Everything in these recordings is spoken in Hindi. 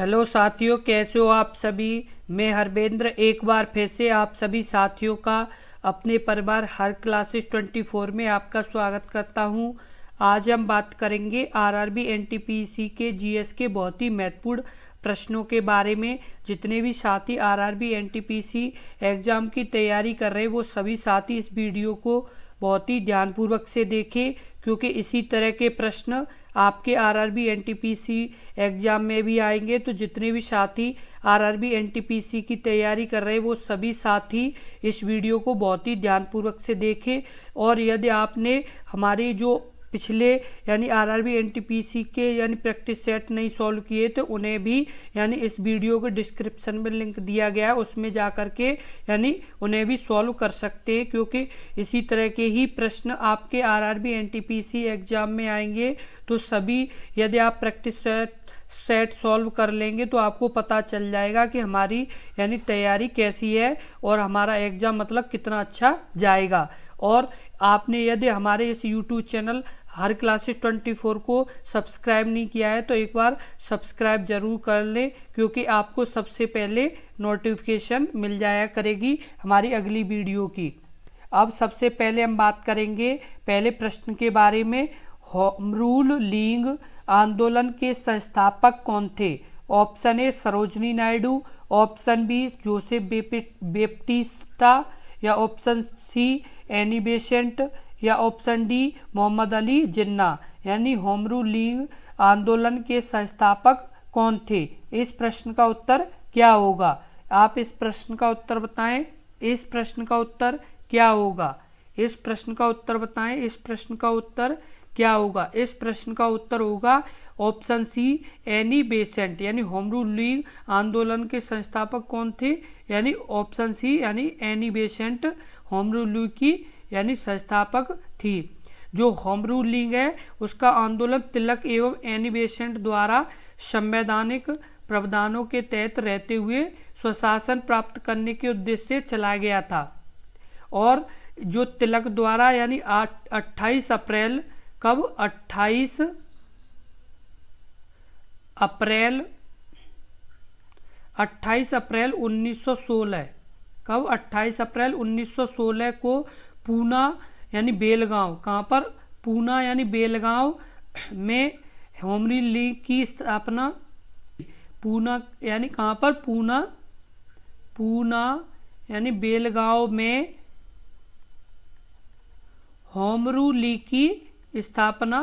हेलो साथियों, कैसे हो आप सभी। मैं हरबेंद्र एक बार फिर से आप सभी साथियों का अपने परिवार हर क्लासेस 24 में आपका स्वागत करता हूं। आज हम बात करेंगे आरआरबी एनटीपीसी के जीएस के बहुत ही महत्वपूर्ण प्रश्नों के बारे में। जितने भी साथी आरआरबी एनटीपीसी एग्ज़ाम की तैयारी कर रहे हैं वो सभी साथी इस वीडियो को बहुत ही ध्यानपूर्वक से देखें, क्योंकि इसी तरह के प्रश्न आपके आरआरबी एनटीपीसी एग्ज़ाम में भी आएंगे। तो जितने भी साथी आरआरबी एनटीपीसी की तैयारी कर रहे हैं वो सभी साथी इस वीडियो को बहुत ही ध्यानपूर्वक से देखें। और यदि आपने हमारे जो पिछले यानी आरआरबी एनटीपीसी के यानी प्रैक्टिस सेट नहीं सॉल्व किए तो उन्हें भी यानी इस वीडियो के डिस्क्रिप्शन में लिंक दिया गया है, उसमें जा कर के यानी उन्हें भी सॉल्व कर सकते हैं, क्योंकि इसी तरह के ही प्रश्न आपके आरआरबी एनटीपीसी एग्जाम में आएंगे। तो सभी यदि आप प्रैक्टिस सेट सॉल्व कर लेंगे तो आपको पता चल जाएगा कि हमारी यानी तैयारी कैसी है और हमारा एग्ज़ाम मतलब कितना अच्छा जाएगा। और आपने यदि हमारे इस यूट्यूब चैनल हर क्लासेस 24 को सब्सक्राइब नहीं किया है तो एक बार सब्सक्राइब जरूर कर लें, क्योंकि आपको सबसे पहले नोटिफिकेशन मिल जाया करेगी हमारी अगली वीडियो की। अब सबसे पहले हम बात करेंगे पहले प्रश्न के बारे में। होम रूल लीग आंदोलन के संस्थापक कौन थे? Option A Sarojini Naidu, option B Joseph Baptista, या ऑप्शन सी एनी बेसेंट, या ऑप्शन डी मोहम्मद अली जिन्ना। यानी होम रूल लीग आंदोलन के संस्थापक कौन थे? इस प्रश्न का उत्तर क्या होगा? आप इस प्रश्न का उत्तर बताएं। इस प्रश्न का उत्तर क्या होगा? इस प्रश्न का उत्तर बताएं। इस प्रश्न का उत्तर क्या होगा? इस प्रश्न का उत्तर होगा ऑप्शन सी एनी बेसेंट। यानी होम रूल लीग आंदोलन के संस्थापक कौन थे? यानी ऑप्शन सी यानी Annie Besant home rule league की यानी संस्थापक थी। जो होम रूल लीग है उसका आंदोलन तिलक एवं एनी बेसेंट द्वारा संवैधानिक प्रावधानों के तहत रहते हुए स्वशासन प्राप्त करने के उद्देश्य से चलाया गया था। और जो तिलक द्वारा यानी 28 अप्रैल कब 28 अप्रैल 1916 कब 28 अप्रैल 1916 को पूना यानी बेलगांव, कहाँ पर? पूना यानी बेलगांव में होम रूल लीग की स्थापना। पूना यानी कहाँ पर? पूना यानी बेलगांव में होम रूल लीग की स्थापना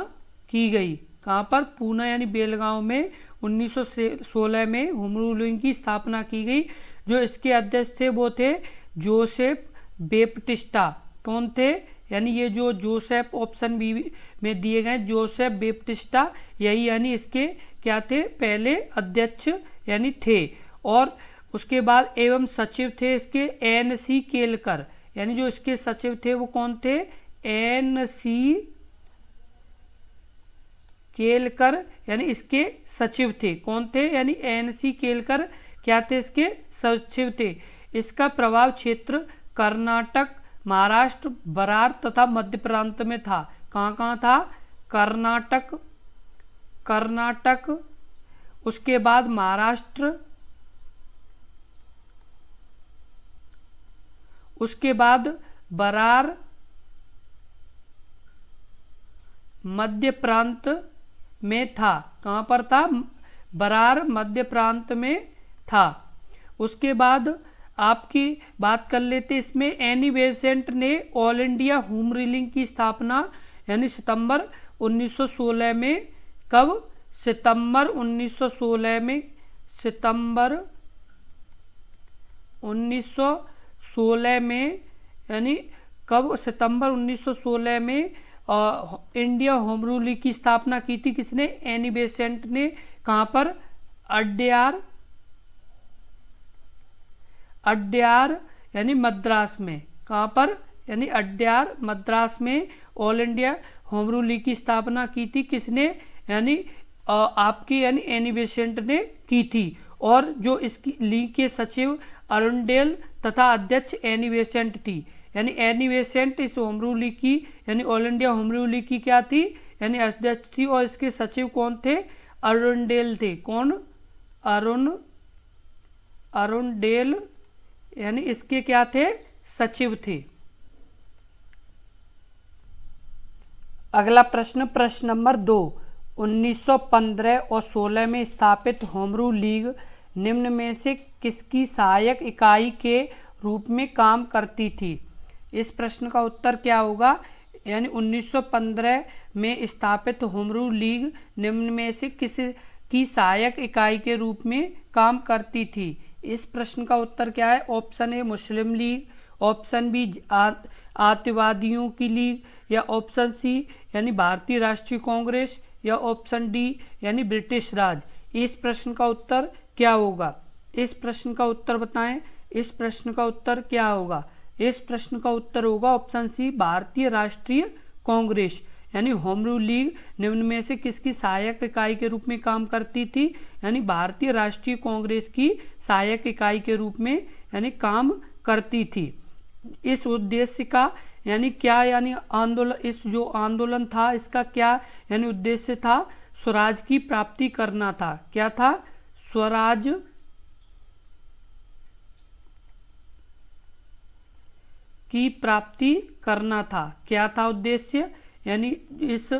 की गई। कहाँ पर? पूना यानी बेलगांव में 1916 में होम रूल लीग की स्थापना की गई। जो इसके अध्यक्ष थे वो थे जोसेफ बेप्टिस्टा। कौन थे? यानी ये जो जोसेफ ऑप्शन बी में दिए गए जोसेफ बेप्टिस्टा, यही यानी इसके क्या थे? पहले अध्यक्ष यानी थे। और उसके बाद एवं सचिव थे इसके एन.सी. केलकर। यानी जो इसके सचिव थे वो कौन थे? एन.सी. केलकर यानी इसके सचिव थे। कौन थे? यानी एन.सी. केलकर क्या थे? इसके सचिव थे। इसका प्रभाव क्षेत्र कर्नाटक, महाराष्ट्र, बरार तथा मध्य प्रांत में था। कहाँ कहाँ था? कर्नाटक, उसके बाद महाराष्ट्र, उसके बाद बरार, मध्य प्रांत में था। कहाँ पर था? बरार मध्य प्रांत में था। उसके बाद आपकी बात कर लेते इसमें एनी बेसेंट ने ऑल इंडिया होम रूलिंग की स्थापना यानी सितंबर 1916 में। कब? सितंबर 1916 में। सितंबर 1916 में यानी कब? सितंबर 1916 में इंडिया होम रूल लीग की स्थापना की थी। किसने? एनी बेसेंट ने। कहाँ पर? अड्यार यानी मद्रास में। कहाँ पर? यानी अड्यार मद्रास में all India home rule league की स्थापना की थी। किसने? यानी आपकी यानी एनी बेसेंट ने की थी। और जो इसकी लीग के सचिव अरुणडेल तथा अध्यक्ष एनी बेसेंट थी। यानी एनी बेसेंट इस होम रूल लीग की यानी all India home rule league की क्या थी? यानी अध्यक्ष थी। और इसके सचिव कौन थे? अरुणडेल थे। कौन? अरुणडेल यानी इसके क्या थे, सचिव थे। अगला प्रश्न, प्रश्न नंबर 2, 1915 और 16 में स्थापित होम रूल लीग निम्न में से किसकी सहायक इकाई के रूप में काम करती थी। इस प्रश्न का उत्तर क्या होगा, यानी 1915 में स्थापित होम रूल लीग निम्न में से किस की सहायक इकाई के रूप में काम करती थी। इस प्रश्न का उत्तर क्या है, option a Muslim League, option b आतंकवादियों की लीग, या ऑप्शन सी यानी भारतीय राष्ट्रीय कांग्रेस, या ऑप्शन डी यानी ब्रिटिश राज। इस प्रश्न का उत्तर क्या होगा, इस प्रश्न का उत्तर बताएं। इस प्रश्न का उत्तर क्या होगा, इस प्रश्न का उत्तर होगा ऑप्शन सी भारतीय राष्ट्रीय कांग्रेस। यानी होम रूल लीग निम्न में से किसकी सहायक इकाई के रूप में काम करती थी, यानी भारतीय राष्ट्रीय कांग्रेस की सहायक इकाई के रूप में यानी काम करती थी। इस उद्देश्य का यानी क्या, यानी आंदोलन, इस जो आंदोलन था इसका क्या यानी उद्देश्य था, स्वराज की प्राप्ति करना था। क्या था, स्वराज की प्राप्ति करना था। क्या था उद्देश्य, यानी इस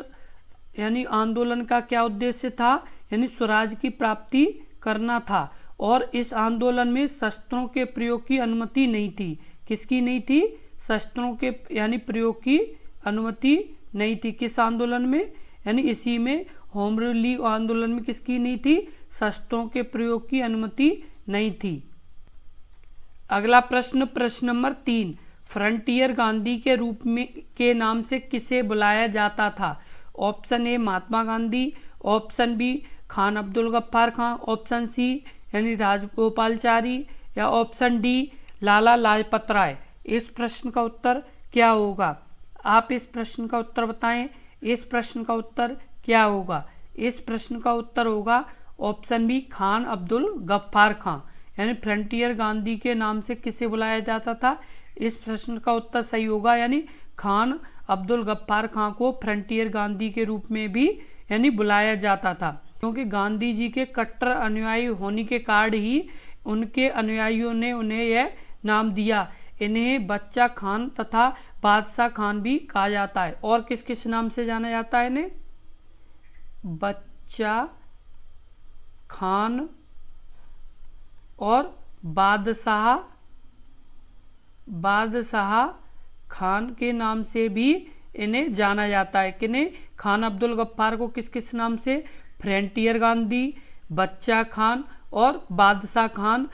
यानी आंदोलन का क्या उद्देश्य था, यानी स्वराज की प्राप्ति करना था। और इस आंदोलन में शस्त्रों के प्रयोग की अनुमति नहीं थी। किसकी नहीं थी, शस्त्रों के यानी प्रयोग की अनुमति नहीं थी। किस आंदोलन में, यानी इसी में होम रूल लीग आंदोलन में किसकी नहीं थी, शस्त्रों के प्रयोग की अनुमति नहीं थी। अगला प्रश्न, प्रश्न नंबर 3, फ्रंटियर गांधी के रूप में के नाम से किसे बुलाया जाता था। Option a Mahatma Gandhi, option b Khan Abdul Gaffar Khan, option c यानी राजगोपालचारी, या ऑप्शन डी लाला लाजपत राय। इस प्रश्न का उत्तर क्या होगा, आप इस प्रश्न का उत्तर बताएं। इस प्रश्न का उत्तर क्या होगा, इस प्रश्न का उत्तर होगा ऑप्शन बी खान अब्दुल गफ्फार खां। यानी फ्रंटियर गांधी के नाम से किसे बुलाया जाता था, इस प्रश्न का उत्तर सही होगा, यानी खान अब्दुल गफ्फार खां को फ्रंटियर गांधी के रूप में भी यानी बुलाया जाता था, क्योंकि गांधी जी के कट्टर अनुयायी होने के कारण ही उनके अनुयायियों ने उन्हें यह नाम दिया। इन्हें बच्चा खान तथा बादशाह खान भी कहा जाता है। और किस किस नाम से जाना जाता है इन्हें, बच्चा खान और बादशाह खान के नाम से भी इन्हें जाना जाता है। किन्हें, खान अब्दुल गफ्फार को किस किस नाम से, फ्रंटियर गांधी, बच्चा खान और बादशाह खान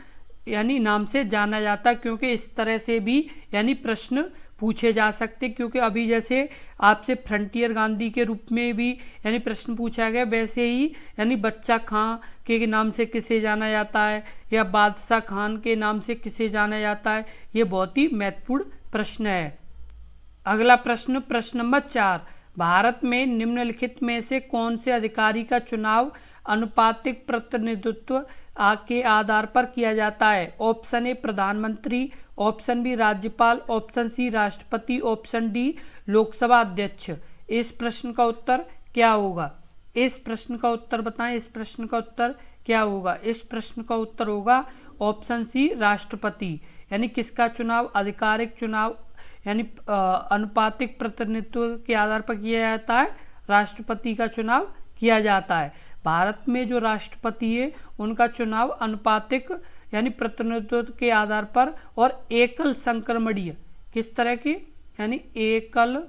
यानी नाम से जाना जाता है। क्योंकि इस तरह से भी यानी प्रश्न पूछे जा सकते, क्योंकि अभी जैसे आपसे फ्रंटियर गांधी के रूप में भी यानी प्रश्न पूछा गया, वैसे ही यानी बच्चा खान के नाम से किसे जाना जाता है या बादशाह खान के नाम से किसे जाना जाता है, ये बहुत ही महत्वपूर्ण प्रश्न है। अगला प्रश्न, प्रश्न नंबर 4, भारत में निम्नलिखित में से कौन से अधिकारी का चुनाव अनुपातिक प्रतिनिधित्व के आधार पर किया जाता है। ऑप्शन ए प्रधानमंत्री, ऑप्शन बी राज्यपाल, ऑप्शन सी राष्ट्रपति, ऑप्शन डी लोकसभा अध्यक्ष। इस प्रश्न का उत्तर क्या होगा, इस प्रश्न का उत्तर बताएं। इस प्रश्न का उत्तर क्या होगा, इस प्रश्न का उत्तर होगा ऑप्शन सी राष्ट्रपति। यानी किसका चुनाव, आधिकारिक चुनाव यानी अनुपातिक प्रतिनिधित्व के आधार पर किया जाता है, राष्ट्रपति का चुनाव किया जाता है। भारत में जो राष्ट्रपति है उनका चुनाव अनुपातिक यानी प्रतिनिधित्व के आधार पर और एकल संक्रमणीय, किस तरह की, यानी एकल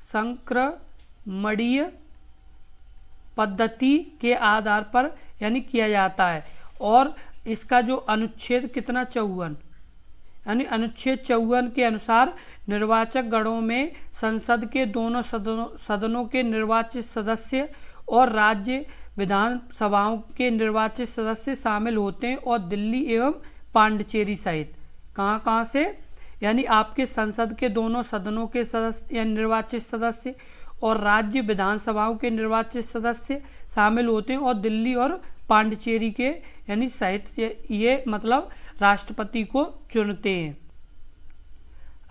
संक्रमणीय पद्धति के आधार पर यानी किया जाता है। और इसका जो अनुच्छेद कितना 54 यानी अनुच्छेद 54 के अनुसार निर्वाचक गणों में संसद के दोनों सदनों के निर्वाचित सदस्य और राज्य विधानसभाओं के निर्वाचित सदस्य शामिल होते हैं। और दिल्ली एवं पांडिचेरी सहित कहाँ से, यानी आपके संसद के दोनों सदनों के सदस्य या निर्वाचित सदस्य और राज्य विधानसभाओं के निर्वाचित सदस्य शामिल होते हैं। और दिल्ली और पांडिचेरी के यानी सहित ये मतलब राष्ट्रपति को चुनते हैं।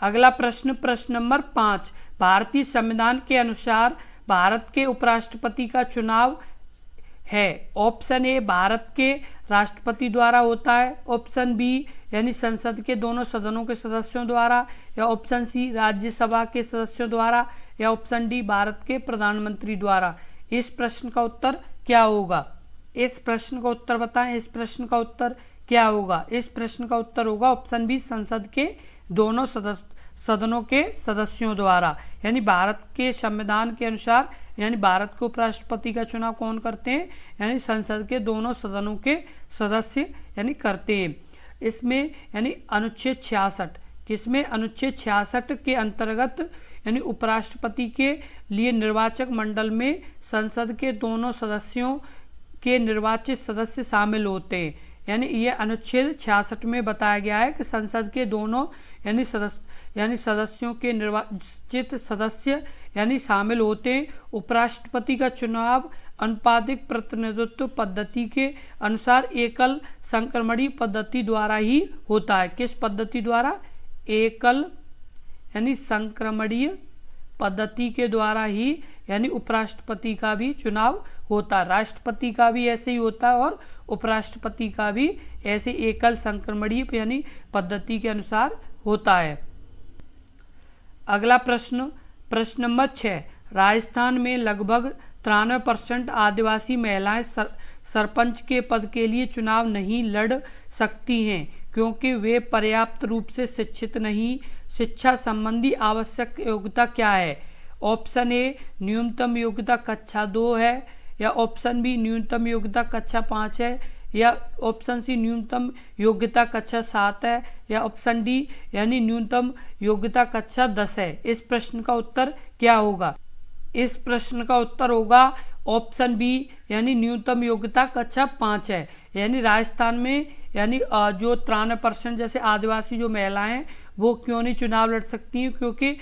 अगला प्रश्न, प्रश्न नंबर 5, भारतीय संविधान के अनुसार भारत के उपराष्ट्रपति का चुनाव है? ऑप्शन ए भारत के राष्ट्रपति द्वारा होता है, ऑप्शन बी यानी संसद के दोनों सदनों के सदस्यों द्वारा, या ऑप्शन सी राज्यसभा के सदस्यों द्वारा, या ऑप्शन डी भारत के प्रधानमंत्री द्वारा। इस प्रश्न का उत्तर क्या होगा? इस प्रश्न का उत्तर बताएं। इस प्रश्न का उत्तर क्या होगा? इस प्रश्न का उत्तर होगा ऑप्शन बी, संसद के दोनों सदनों के सदस्यों द्वारा। यानी भारत के संविधान के अनुसार यानी भारत के उपराष्ट्रपति का चुनाव कौन करते हैं? यानी संसद के दोनों सदनों के सदस्य यानी करते हैं। इसमें यानी अनुच्छेद 66, किसमें? अनुच्छेद 66 के अंतर्गत यानी उपराष्ट्रपति के लिए निर्वाचक मंडल में संसद के दोनों सदस्यों के निर्वाचित सदस्य शामिल होते हैं। यानी ये अनुच्छेद 66 में बताया गया है कि संसद के दोनों यानी सदस्यों के निर्वाचित सदस्य यानी शामिल होते हैं। उपराष्ट्रपति का चुनाव अनुपातिक प्रतिनिधित्व पद्धति के अनुसार एकल संक्रमणीय पद्धति द्वारा ही होता है। किस पद्धति द्वारा? एकल यानी संक्रमणीय पद्धति के द्वारा ही यानी उपराष्ट्रपति का भी चुनाव होता है। राष्ट्रपति का भी ऐसे ही होता है और उपराष्ट्रपति का भी ऐसे एकल संक्रमणीय यानी पद्धति के अनुसार होता है। अगला प्रश्न नंबर 6, राजस्थान में लगभग 93% आदिवासी महिलाएं सरपंच के पद के लिए चुनाव नहीं लड़ सकती हैं क्योंकि वे पर्याप्त रूप से शिक्षित नहीं। शिक्षा संबंधी आवश्यक योग्यता क्या है? ऑप्शन ए न्यूनतम योग्यता कक्षा 2 है, या ऑप्शन बी न्यूनतम योग्यता कक्षा 5 है, या ऑप्शन सी न्यूनतम योग्यता कक्षा 7 है, या ऑप्शन डी यानी न्यूनतम योग्यता कक्षा 10 है। इस प्रश्न का उत्तर क्या होगा? इस प्रश्न का उत्तर होगा ऑप्शन बी यानी न्यूनतम योग्यता कक्षा 5 है। यानी राजस्थान में यानी जो 93% जैसे आदिवासी जो महिलाएं हैं वो क्यों नहीं चुनाव लड़ सकती हैं? क्योंकि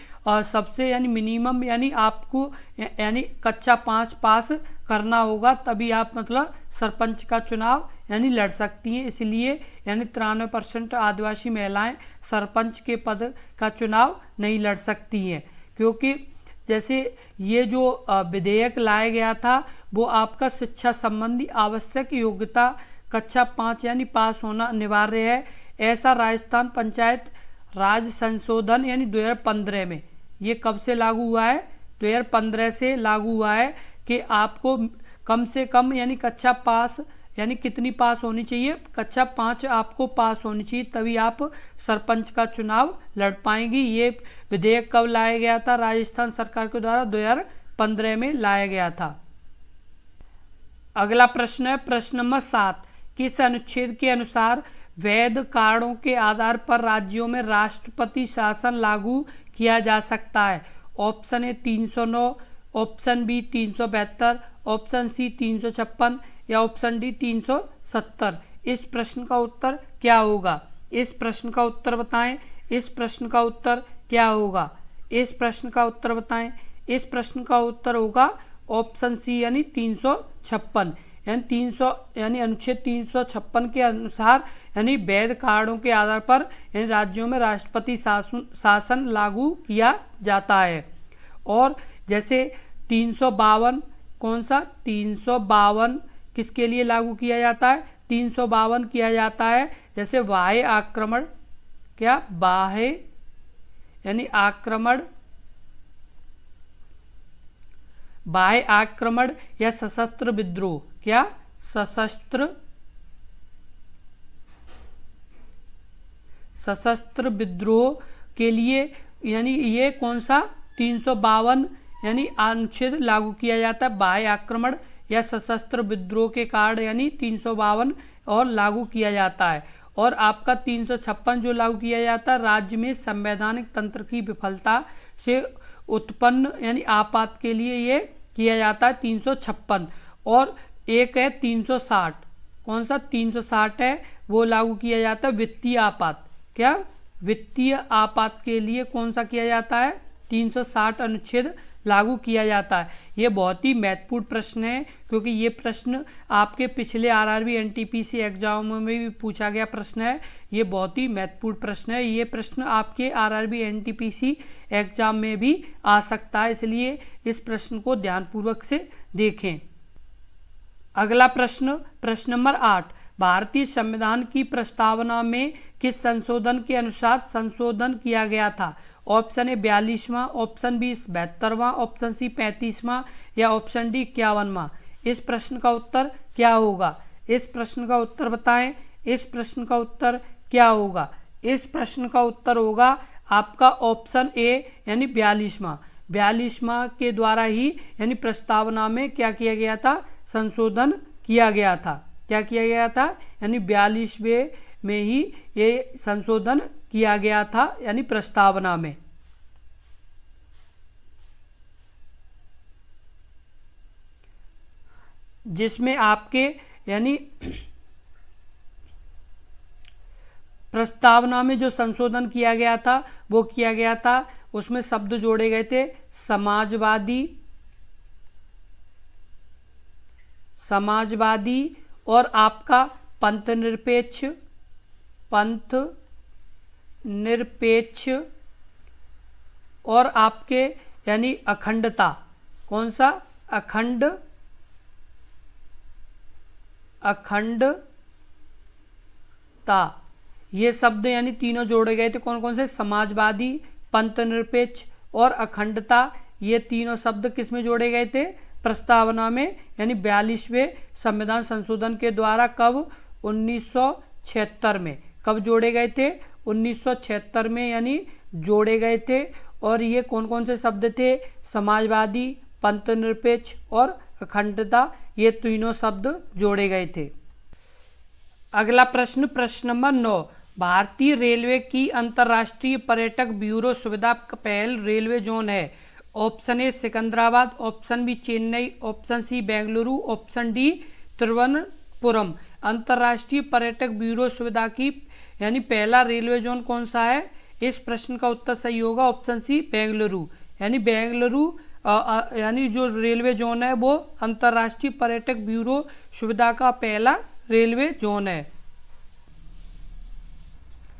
सबसे यानी मिनिमम यानी आपको यानी कक्षा 5 पास करना होगा, तभी आप मतलब सरपंच का चुनाव यानी लड़ सकती हैं। इसलिए यानी 93% आदिवासी महिलाएं सरपंच के पद का चुनाव नहीं लड़ सकती हैं। क्योंकि जैसे ये जो विधेयक लाया गया था वो आपका शिक्षा संबंधी आवश्यक योग्यता कक्षा 5 यानी पास होना अनिवार्य है। ऐसा राजस्थान पंचायत राज संशोधन यानी 2015 में, ये कब से लागू हुआ है? 2015 से लागू हुआ है कि आपको कम से कम यानी कक्षा पास यानी कितनी पास होनी चाहिए? कक्षा 5 आपको पास होनी चाहिए, तभी आप सरपंच का चुनाव लड़ पाएंगी। ये विधेयक कब लाया गया था? राजस्थान सरकार के द्वारा 2015 में लाया गया था। अगला प्रश्न है प्रश्न नंबर 7, किस अनुच्छेद के अनुसार वैध कारणों के आधार पर राज्यों में राष्ट्रपति शासन लागू किया जा सकता है? Option a 309, option b 372, option c 356, या ऑप्शन डी 370। इस प्रश्न का उत्तर क्या होगा? इस प्रश्न का उत्तर बताएं। इस प्रश्न का उत्तर क्या होगा? इस प्रश्न का उत्तर बताएं। इस प्रश्न का उत्तर होगा ऑप्शन सी यानी 356। यानी 300 यानी अनुच्छेद 356 के अनुसार यानी वैध कारणों के आधार पर यानी राज्यों में राष्ट्रपति शासन लागू किया जाता है। और जैसे 352, कौन सा? 352 किसके लिए लागू किया जाता है? 352 किया जाता है जैसे बाह्य आक्रमण, क्या? बाह्य यानी आक्रमण, बाह्य आक्रमण या सशस्त्र विद्रोह, क्या? सशस्त्र विद्रोह के लिए यानी ये कौन सा? 352 यानी अनुच्छेद लागू किया जाता है। बाह्य आक्रमण या सशस्त्र विद्रोह के कारण यानी 352 और लागू किया जाता है। और आपका 356 जो लागू किया जाता है राज्य में संवैधानिक तंत्र की विफलता से उत्पन्न यानी आपात के लिए ये किया जाता है 356। और एक है 360, कौन सा? 360 है वो लागू किया जाता है वित्तीय आपात, क्या? वित्तीय आपात के लिए कौन सा किया जाता है? 360 अनुच्छेद लागू किया जाता है। ये बहुत ही महत्वपूर्ण प्रश्न है क्योंकि ये प्रश्न आपके पिछले आरआरबी एनटीपीसी एग्जामों में भी पूछा गया प्रश्न है। ये बहुत ही महत्वपूर्ण प्रश्न है। ये प्रश्न आपके आरआरबी एनटीपीसी एग्जाम में भी आ सकता है, इसलिए इस प्रश्न को ध्यानपूर्वक से देखें। अगला प्रश्न, प्रश्न नंबर 8, भारतीय संविधान की प्रस्तावना में किस संशोधन के अनुसार संशोधन किया गया था? ऑप्शन ए 42वां, ऑप्शन बी 72वां, ऑप्शन सी 35वां या ऑप्शन डी 51वां। इस प्रश्न का उत्तर क्या होगा? इस प्रश्न का उत्तर बताएं। इस प्रश्न का उत्तर क्या होगा? इस प्रश्न का उत्तर होगा आपका ऑप्शन ए यानी 42वां। 42वां के द्वारा ही यानी प्रस्तावना में क्या किया गया था? संशोधन किया गया था। क्या किया गया था? यानी 42वें में ही ये संशोधन किया गया था यानी प्रस्तावना में। जिसमें आपके यानी प्रस्तावना में जो संशोधन किया गया था वो किया गया था, उसमें शब्द जोड़े गए थे समाजवादी, समाजवादी और आपका पंथ निरपेक्ष, पंथ निरपेक्ष और आपके यानी अखंडता। कौन सा? अखंडता। ये शब्द यानी तीनों जोड़े गए थे। कौन कौन से? समाजवादी, पंथ निरपेक्ष और अखंडता। ये तीनों शब्द किस में जोड़े गए थे? प्रस्तावना में, यानी 42वें संविधान संशोधन के द्वारा। कब? 1976 में। कब जोड़े गए थे? 1976 में यानी जोड़े गए थे। और ये कौन कौन से शब्द थे? समाजवादी, पंथ निरपेक्ष और अखंडता। ये तीनों शब्द जोड़े गए थे। अगला प्रश्न, प्रश्न नंबर 9, भारतीय रेलवे की अंतर्राष्ट्रीय पर्यटक ब्यूरो सुविधा का पहल रेलवे जोन है। Option a Secunderabad, option b Chennai, option c Bengaluru, option d Thiruvananthapuram. अंतर्राष्ट्रीय पर्यटक ब्यूरो सुविधा की यानी पहला रेलवे जोन कौन सा है? इस प्रश्न का उत्तर सही होगा ऑप्शन सी बेंगलुरु। यानी बेंगलुरु यानी जो रेलवे जोन है वो अंतर्राष्ट्रीय पर्यटक ब्यूरो सुविधा का पहला रेलवे जोन है।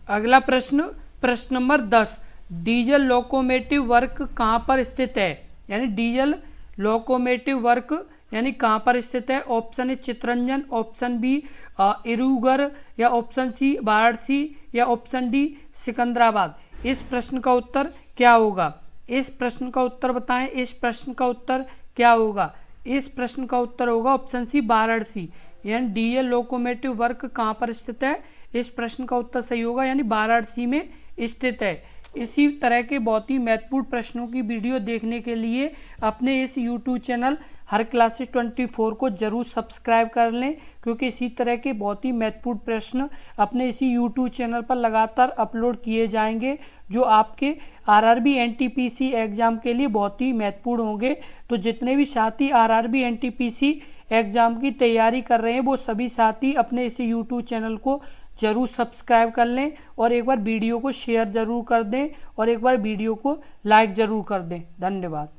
अगला प्रश्न, प्रश्न नंबर 10, डीजल लोकोमोटिव वर्क कहाँ पर स्थित है? यानी डीजल लोकोमोटिव वर्क यानी कहाँ पर स्थित है? Option A Chittaranjan, option B इरूगढ़ या ऑप्शन सी वाराणसी या ऑप्शन डी सिकंदराबाद। इस प्रश्न का उत्तर क्या होगा? इस प्रश्न का उत्तर बताएं। इस प्रश्न का उत्तर क्या होगा? इस प्रश्न का उत्तर होगा ऑप्शन सी वाराणसी। यानी डीजल लोकोमोटिव वर्क कहाँ पर स्थित है? इस प्रश्न का उत्तर सही होगा यानी वाराणसी में स्थित है। इसी तरह के बहुत ही महत्वपूर्ण प्रश्नों की वीडियो देखने के लिए अपने इस YouTube चैनल हर क्लासेस 24 को जरूर सब्सक्राइब कर लें, क्योंकि इसी तरह के बहुत ही महत्वपूर्ण प्रश्न अपने इसी YouTube चैनल पर लगातार अपलोड किए जाएंगे, जो आपके RRB NTPC एग्ज़ाम के लिए बहुत ही महत्वपूर्ण होंगे। तो जितने भी साथी RRB NTPC एग्ज़ाम की तैयारी कर रहे हैं वो सभी साथी अपने इसी YouTube चैनल को जरूर सब्सक्राइब कर लें और एक बार वीडियो को शेयर जरूर कर दें और एक बार वीडियो को लाइक जरूर कर दें। धन्यवाद।